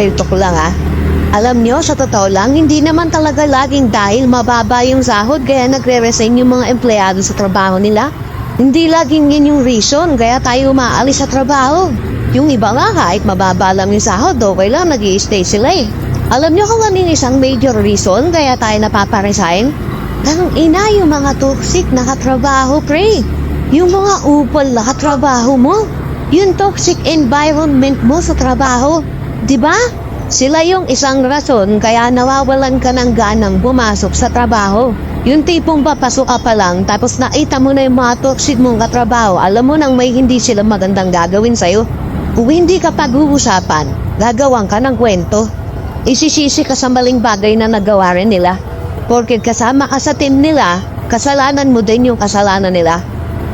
real talk lang Alam nyo, sa totoo lang, hindi naman talaga laging dahil mababa yung sahod kaya nagre-resign yung mga empleyado sa trabaho nila. Hindi laging yun yung reason kaya tayo umaalis sa trabaho. Yung iba nga kahit mababa lang yung sahod, okay lang, nag-i-stay sila Alam nyo kung anong isang major reason kaya tayo napaparesign? Ang ina yung mga toxic na katrabaho, pre. Yung mga upal na katrabaho mo. Yung toxic environment mo sa trabaho. Diba? Sila yung isang rason kaya nawawalan ka ng ganang pumasok sa trabaho. Yung tipong papasok ka pa lang tapos nakita mo na yung mga toxic mong katrabaho, alam mo nang may hindi sila magandang gagawin sa'yo. Kung hindi ka pag-uusapan, gagawan ka ng kwento. Isisisi ka sa maling bagay na nagawa rin nila. Porket kasama ka sa team nila, kasalanan mo din yung kasalanan nila.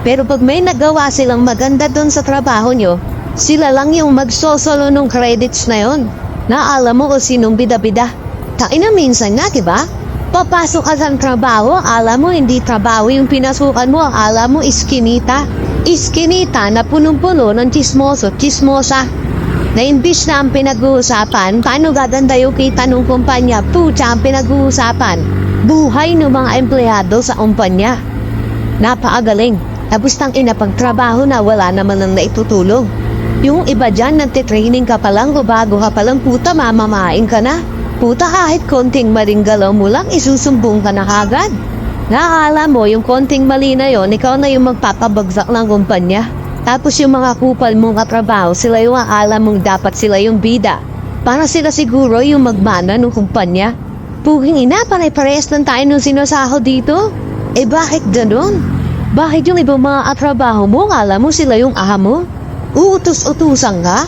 Pero pag may nagawa silang maganda doon sa trabaho nyo, sila lang yung magsosolo ng credits na yon. Na alam mo kung sinong bida-bida. Taina minsan nga, diba? Papasok ka sa trabaho, alam mo hindi trabaho yung pinasukan mo, alam mo iskinita. Iskinita na punong-puno ng chismoso, chismosa. Na imbis na ang pinag-uusapan, paano gaganda yung kita ng kumpanya, pucha ang pinag-uusapan. Buhay ng mga empleyado sa kumpanya. Napakagaling. Tapos tang ina pagtrabaho na wala naman ang naitutulong. Yung iba dyan, nagtitraining ka pa lang o bago ka pa lang, puta, mamamain ka na. Puta, kahit konting maling galaw mo lang, isusumbong ka na kagad. Nakakala mo, yung konting mali na yon, ikaw na yung magpapabagsak ng kumpanya. Tapos yung mga kupal mong katrabaho, sila yung akala mong dapat sila yung bida. Para sila siguro yung magmana ng kumpanya. Puking ina, pare-parehas lang tayo nung sinasahod dito. Bakit ganun? Bakit yung ibang mga katrabaho mo, akala mo sila yung aha mo? Uutos-utusan ka?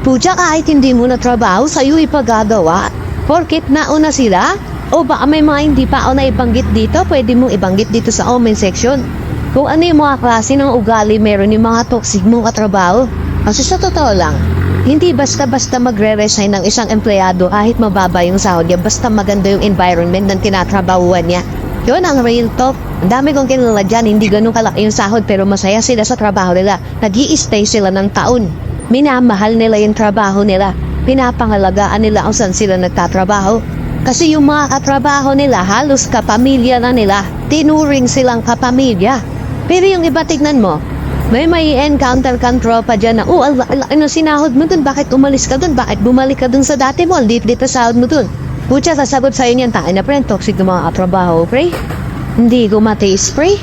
Pucha kahit hindi mo na trabaho, sa'yo ipagagawa. Porket nauna sila? O baka may mga hindi pa ako naibanggit dito, pwede mong ibanggit dito sa comment section. Kung ano yung mga klase ng ugali meron yung mga toxic mong katrabaho. Kasi sa totoo lang, hindi basta-basta magre-resign ng isang empleyado kahit mababa yung sahod niya, basta maganda yung environment ng tinatrabahuan niya. Yun ang real talk. Ang dami kong kilala dyan, hindi ganun kalaki yung sahod pero masaya sila sa trabaho nila. Nag-i-stay sila ng taon. Minamahal nila yung trabaho nila. Pinapangalagaan nila kung saan sila nagtatrabaho. Kasi yung mga katrabaho nila, halos kapamilya na nila. Tinuring silang kapamilya. Pero yung iba tignan mo, may encounter kang tropa dyan na, ano sinahod mo dun? Bakit umalis ka dun? Bakit bumalik ka dun sa dati mo? Dito sahod mo dun. Pucha, sasagot sa'yo niyan, tain na friend, toxic ng mga katrabaho, pre. Hindi ko matiis, pre.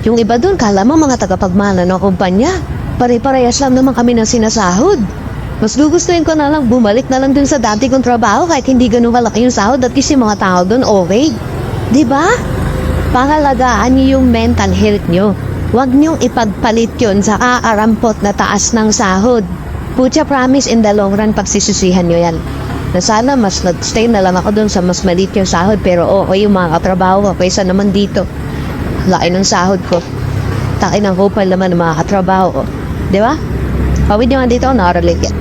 Yung iba dun, kala mo mga tagapagmana ng kumpanya. Pare-parehas lang naman kami ng sinasahod. Mas gugustuhin ko na lang bumalik na lang dun sa dati kong trabaho kahit hindi ganun kalaki yung sahod at kasi mga tao dun okay. Diba? Pangalagaan niyo yung mental health nyo. Huwag niyong ipagpalit yun sa kaarampot na taas ng sahod. Pucha, promise in the long run pagsisisihan nyo yan. Na sana mas nag-stay na lang ako dun sa mas maliit yung sahod pero okay yung mga katrabaho ko kaysa naman dito. Laki ng sahod ko. Taki ng kupal naman ng mga katrabaho ko. Diba? Pawid nyo nga dito, nakaralig yan.